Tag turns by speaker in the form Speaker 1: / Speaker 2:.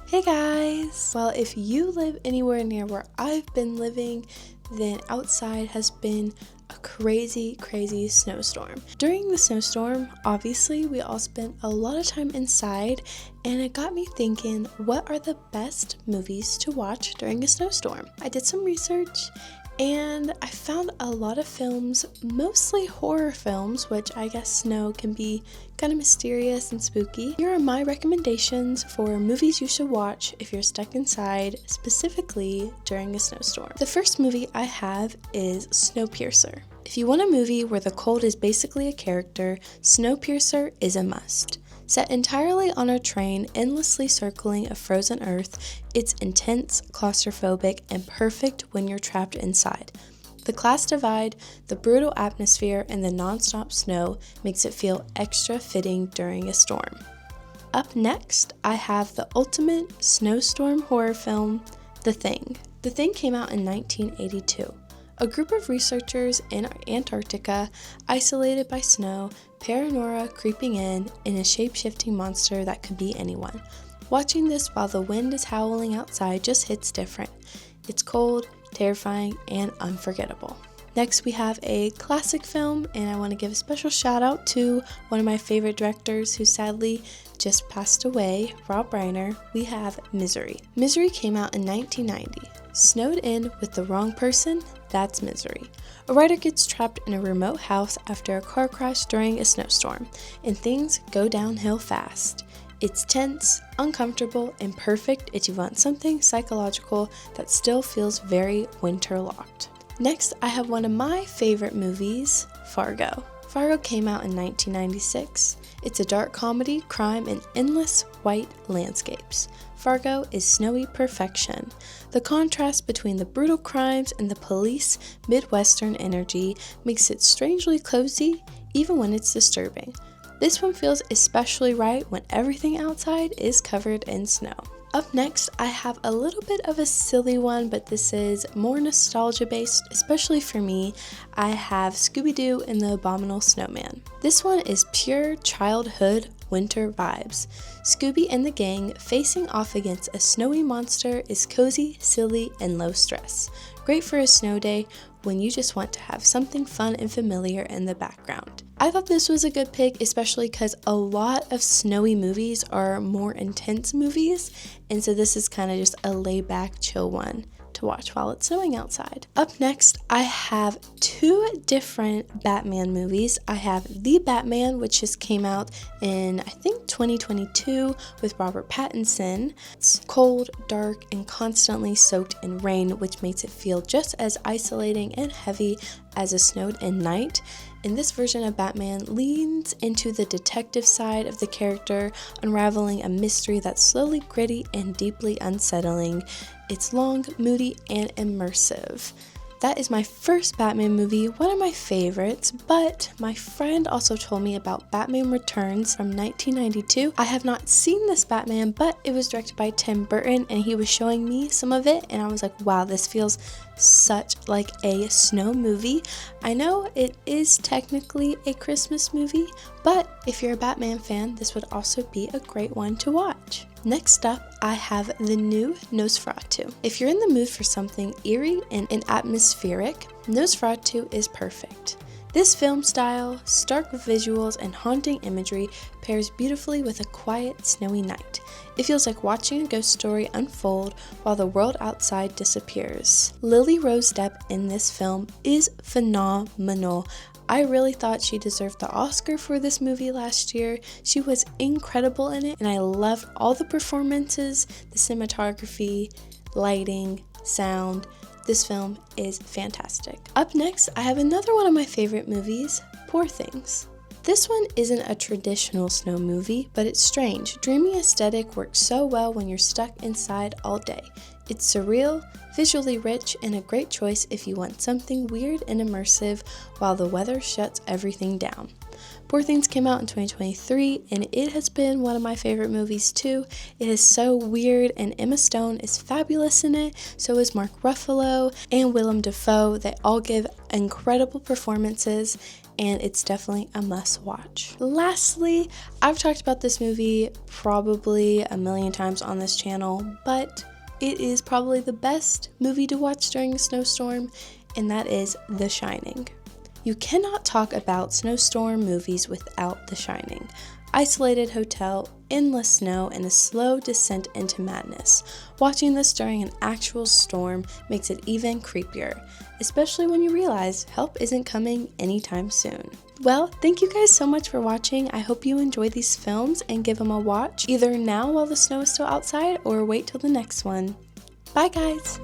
Speaker 1: Hey guys! Well, if you live anywhere near where I've been living, then outside has been a crazy snowstorm. During the snowstorm, obviously, we all spent a lot of time inside, and it got me thinking, what are the best movies to watch during a snowstorm? I did some research, and I found a lot of films, mostly horror films, which I guess snow can be kind of mysterious and spooky. Here are my recommendations for movies you should watch if you're stuck inside, specifically during a snowstorm. The first movie I have is Snowpiercer. If you want a movie where the cold is basically a character, Snowpiercer is a must. Set entirely on a train endlessly circling a frozen earth, it's intense, claustrophobic, and perfect when you're trapped inside. The class divide, the brutal atmosphere, and the non-stop snow makes it feel extra fitting during a storm. Up next, I have the ultimate snowstorm horror film, The Thing. The Thing came out in 1982. A group of researchers in Antarctica, isolated by snow, paranoia creeping in, and a shape-shifting monster that could be anyone. Watching this while the wind is howling outside just hits different. It's cold, terrifying, and unforgettable. Next, we have a classic film, and I want to give a special shout out to one of my favorite directors who sadly just passed away, Rob Reiner. We have Misery. Misery came out in 1990. Snowed in with the wrong person? That's misery. A writer gets trapped in a remote house after a car crash during a snowstorm, and things go downhill fast. It's tense, uncomfortable, and perfect if you want something psychological that still feels very winter-locked. Next, I have one of my favorite movies, Fargo. Fargo came out in 1996. It's a dark comedy, crime, and endless white landscapes. Fargo is snowy perfection. The contrast between the brutal crimes and the police Midwestern energy makes it strangely cozy, even when it's disturbing. This one feels especially right when everything outside is covered in snow. Up next, I have a little bit of a silly one, but this is more nostalgia based, especially for me. I have Scooby-Doo and the Abominable Snowman. This one is pure childhood winter vibes. Scooby and the gang facing off against a snowy monster is cozy, silly, and low stress. Great for a snow day when you just want to have something fun and familiar in the background. I thought this was a good pick, especially because a lot of snowy movies are more intense movies, and so this is kind of just a laid-back, chill one to watch while it's snowing outside. Up next, I have two different Batman movies. I have The Batman, which just came out in, I think, 2022 with Robert Pattinson. It's cold, dark, and constantly soaked in rain, which makes it feel just as isolating and heavy as a snowed-in night. And this version of Batman leans into the detective side of the character, unraveling a mystery that's slowly gritty and deeply unsettling. It's long, moody, and immersive. That is my first Batman movie, one of my favorites, but my friend also told me about Batman Returns from 1992. I have not seen this Batman, but it was directed by Tim Burton, and he was showing me some of it, and I was like, wow, this feels such like a snow movie. I know it is technically a Christmas movie, but if you're a Batman fan, this would also be a great one to watch. Next up, I have the new Nosferatu. If you're in the mood for something eerie and atmospheric, Nosferatu is perfect. This film style, stark visuals, and haunting imagery pairs beautifully with a quiet, snowy night. It feels like watching a ghost story unfold while the world outside disappears. Lily Rose Depp in this film is phenomenal. I really thought she deserved the Oscar for this movie last year. She was incredible in it, and I loved all the performances, the cinematography, lighting, sound. This film is fantastic. Up next, I have another one of my favorite movies, Poor Things. This one isn't a traditional snow movie, but it's strange. Dreamy aesthetic works so well when you're stuck inside all day. It's surreal, visually rich, and a great choice if you want something weird and immersive while the weather shuts everything down. Poor Things came out in 2023, and it has been one of my favorite movies too. It is so weird, and Emma Stone is fabulous in it, so is Mark Ruffalo and Willem Dafoe. They all give incredible performances, and it's definitely a must watch. Lastly, I've talked about this movie probably a million times on this channel, but it is probably the best movie to watch during a snowstorm, and that is The Shining. You cannot talk about snowstorm movies without The Shining. Isolated hotel, endless snow, and a slow descent into madness. Watching this during an actual storm makes it even creepier, especially when you realize help isn't coming anytime soon. Well, thank you guys so much for watching. I hope you enjoy these films and give them a watch, either now while the snow is still outside or wait till the next one. Bye guys!